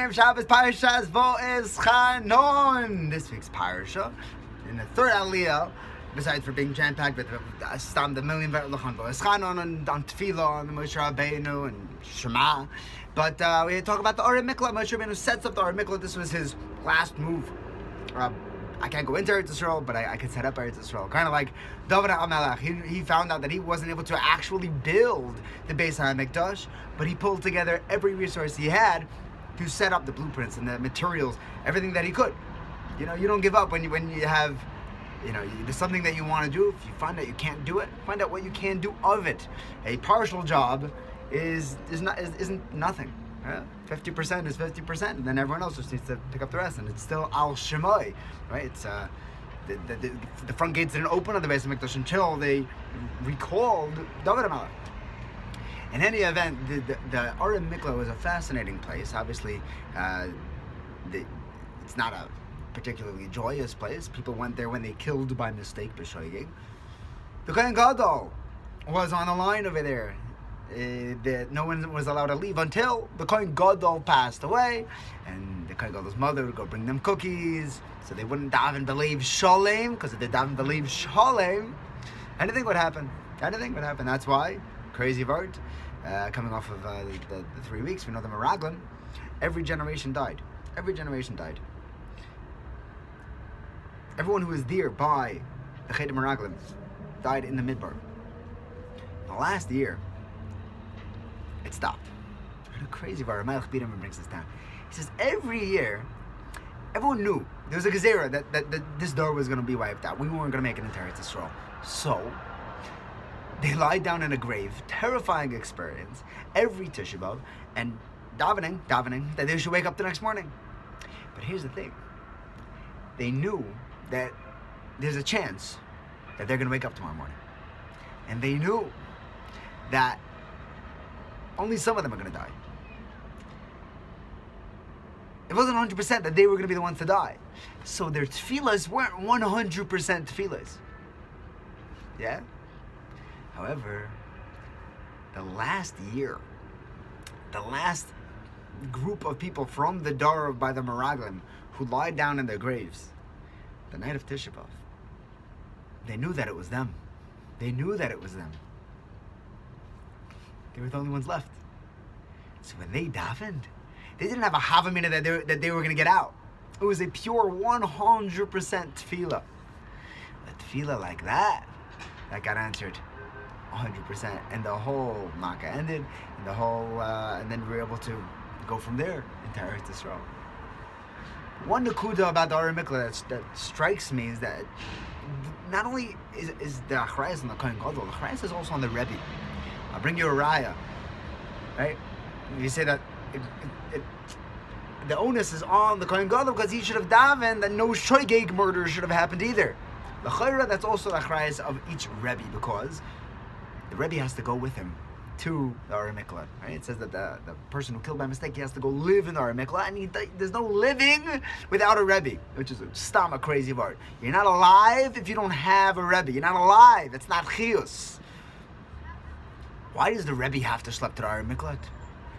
Erev Shabbos Parashas V'Eschanon. This week's parasha, in the third aliyah, besides for being jam-packed with the million V'Eschanon V'Eschanon and on Tefillah and the Moshe Rabbeinu and Shema. But we talk about the Orei Mikla. Moshe Rabbeinu sets up the Orei Mikla. This was his last move. I can't go into Eretz Yisrael, but I can set up Eretz Yisrael. Kind of like David HaMelech. He found out that he wasn't able to actually build the Beis HaMikdash, but he pulled together every resource he had to set up the blueprints and the materials, everything that he could. You know, you don't give up when you have, there's something that you want to do. If you find out you can't do it, find out what you can do of it. A partial job isn't nothing. 50% is 50%, and then everyone else just needs to pick up the rest, and it's still al shemai, right? It's the front gates didn't open on the Beis HaMikdash until they recalled David HaMelech. In any event, the Orei Mikla was a fascinating place. Obviously, it's not a particularly joyous place. People went there when they killed by mistake Bishuvi. The Kohen Gadol was on the line over there. That no one was allowed to leave until the Kohen Gadol passed away, and the Kohen Gadol's mother would go bring them cookies, so they wouldn't daven believe Sholem, because if they daven believe Sholem, anything would happen. That's why, crazy Vort, coming off of the 3 weeks, we know the Meraglim, every generation died. Everyone who was there by the Chet Meraglim died in the Midbar. The last year, it stopped. What a crazy Vort. Melech Bidam brings this down. He says every year, everyone knew there was a gezerah that this door was going to be wiped out. We weren't going to make it into Eretz Yisrael. So they lied down in a grave, terrifying experience, every Tisha B'Av, and davening that they should wake up the next morning. But here's the thing: they knew that there's a chance that they're going to wake up tomorrow morning, and they knew that only some of them are going to die. It wasn't 100% that they were going to be the ones to die. So their tefillahs weren't 100% tefillahs. Yeah? However, the last group of people from the Dar by the Meraglim who lied down in their graves, the night of Tisha B'Av, they knew that it was them. They were the only ones left. So when they davened, they didn't have a havamina that they were going to get out. It was a pure 100% tefillah. A tefillah like that got answered 100%, and the whole Makkah ended, and then we were able to go from there into Eretz Yisrael. One nakuda about the Orei Mikla that strikes me is that not only is the achrayas on the Kohen Gadol, the achrayas is also on the Rebbe. I'll bring you a raya, right? You say that the onus is on the Kohen Gadol because he should have davened that no shoygeg murder should have happened either. The chayra, that's also the achrayas of each Rebbe, because the Rebbe has to go with him to the Orei Mikla, right? It says that the person who killed by mistake, he has to go live in the Orei Mikla, and there's no living without a Rebbe, which is a crazy word. You're not alive if you don't have a Rebbe. You're not alive. It's not chiyus. Why does the Rebbe have to schlep to the Orei Mikla? You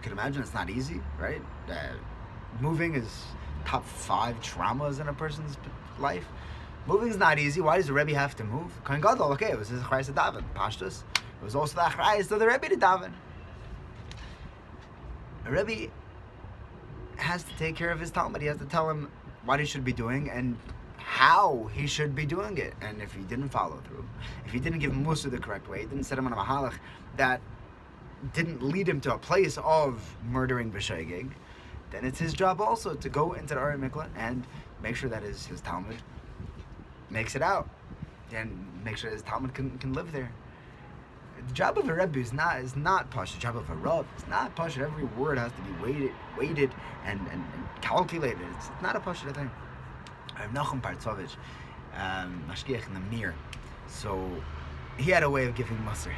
can imagine it's not easy, right? Moving is top 5 traumas in a person's life. Moving is not easy. Why does the Rebbe have to move? Kohen Gadol, okay, it was his achrayas to daven. Pashtus, it was also the achrayas to the Rebbe to daven. The Rebbe has to take care of his Talmud. He has to tell him what he should be doing and how he should be doing it. And if he didn't follow through, if he didn't give Mussar the correct way, he didn't set him on a mahalach that didn't lead him to a place of murdering b'shoigeg, then it's his job also to go into the Orei Mikla and make sure that his Talmud makes it out, and make sure his Talmud can live there. The job of a Rebbe is not Pasha. The job of a Rav is not Pasha. Every word has to be weighted and calculated. It's not a Pasha thing. I have Nachum Partzovich, Mashgiach in the Mir. So he had a way of giving Mussar.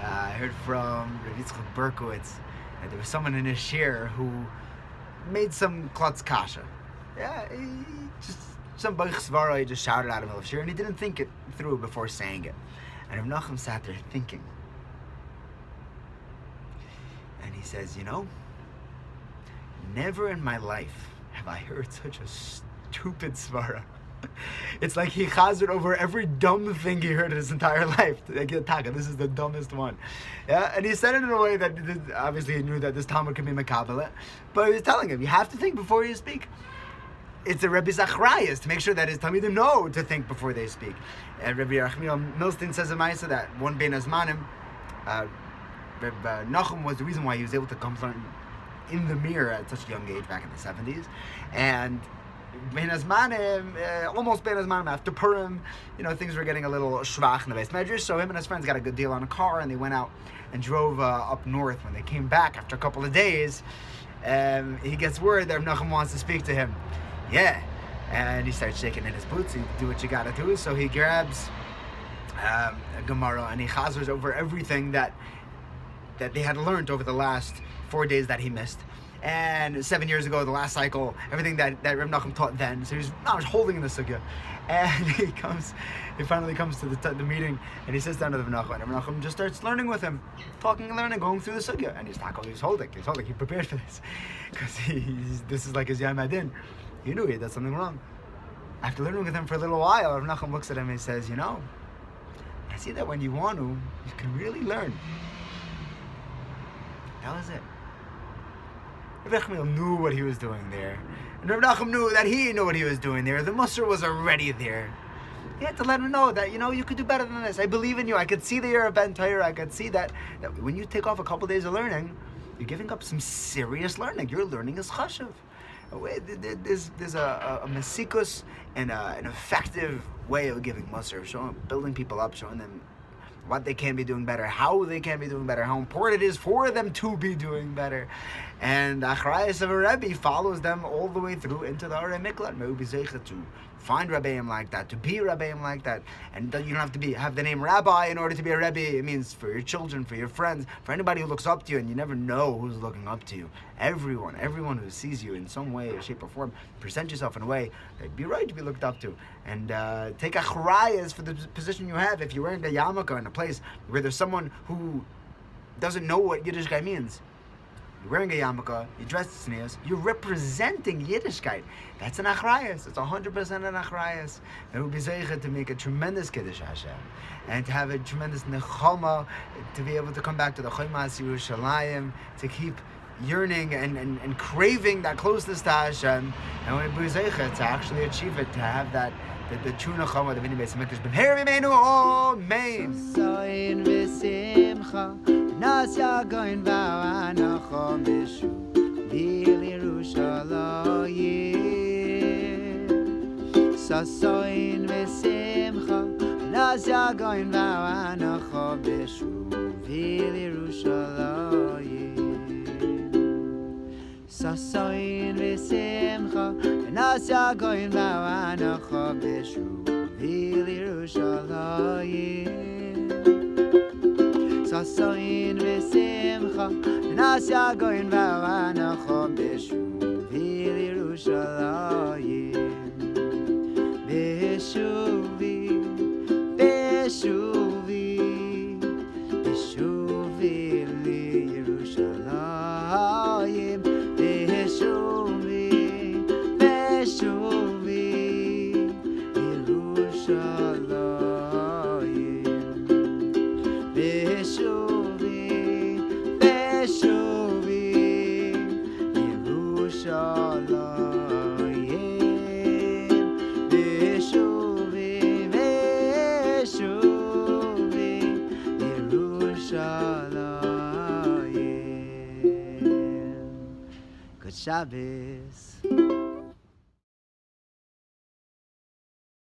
I heard from Rav Yitzchak Berkowitz that there was someone in his shir who made some klutz kasha. Yeah, some Baruch Svara, he just shouted out of the shir, and he didn't think it through before saying it. And Rav Nachum sat there thinking. And he says, never in my life have I heard such a stupid svara. It's like he chazered over every dumb thing he heard in his entire life. Like, this is the dumbest one. Yeah, and he said it in a way that obviously he knew that this Talmud could be mekabel, but he was telling him, you have to think before you speak. It's the Rebbe's achrayus to make sure that his Talmidim know to think before they speak. And Rebbe Yerachmiel Milstein says in Maisa that one Ben Azmanim, Rebbe Nachum was the reason why he was able to come in the mirror at such a young age back in the 70s. And Ben Azmanim, almost Ben Azmanim after Purim, things were getting a little shvach in the base medrash. So him and his friends got a good deal on a car, and they went out and drove up north. When they came back after a couple of days, he gets word that Nachum wants to speak to him. Yeah, and he starts shaking in his boots. You do what you gotta do. So he grabs a Gemara and he chazers over everything that they had learned over the last 4 days that he missed. And 7 years ago, the last cycle, everything that Reb Nachum taught then. So he's not holding in the sugya. And he finally comes to the meeting, and he sits down to the Reb Nachum, and Reb Nachum just starts learning with him, talking and learning, going through the sugya. And he's holding, he prepared for this. Because this is like his Yom Adin. He knew he did something wrong. After learning with him for a little while, Reb Nachum looks at him and he says, I see that when you want to, you can really learn. That was it. Reb Nachum knew what he was doing there. And Reb Nachum knew that he knew what he was doing there. The Mussar was already there. He had to let him know that, you could do better than this. I believe in you. I could see that you're a Ben Torah. I could see that when you take off a couple days of learning, you're giving up some serious learning. Your learning is chashuv. There's a mesikus and an effective way of giving Mussar, building people up, showing them what they can be doing better, how they can be doing better, how important it is for them to be doing better. And the achrayus of a Rebbe follows them all the way through into the Arei Miklat. May we be zeichet to find Rebbeim like that, to be Rebbeim like that. And you don't have to have the name Rabbi in order to be a Rebbe. It means for your children, for your friends, for anybody who looks up to you, and you never know who's looking up to you. Everyone who sees you in some way, shape, or form, present yourself in a way that be right to be looked up to. And take achrayus for the position you have. If you're wearing a yarmulke in a place where there's someone who doesn't know what Yiddishkeit means, you're wearing a yarmulke, you're dressed in tznius, you're representing Yiddishkeit. That's an achrayus. It's 100% an achrayus. It would be zeichet to make a tremendous kiddush Hashem, and to have a tremendous nechama, to be able to come back to the Chomas Yerushalayim, to keep yearning and craving that closeness to Hashem, and when we be zeichet to actually achieve it, to have that the true nechama, the Vini Beis Hamikdash. B'mehera b'meinu, amen. Soin v'simcha. Nas yagoin v'anachom Bishuvi Yerushalayim. Sasoin v'simcha. Nas yagoin v'anachom Bishuvi Yerushalayim. Sasoin v'simcha. Nas yagoin v'anachom Bishuvi Yerushalayim. Sasoin v'simcha, nas yagoin v'anachom Bishuvi Yerushalayim. Bishuvi, Bishuvi, Bishuvi Yerushalayim. Bishuvi, Bishuvi Yerushalayim. Good Shabbos.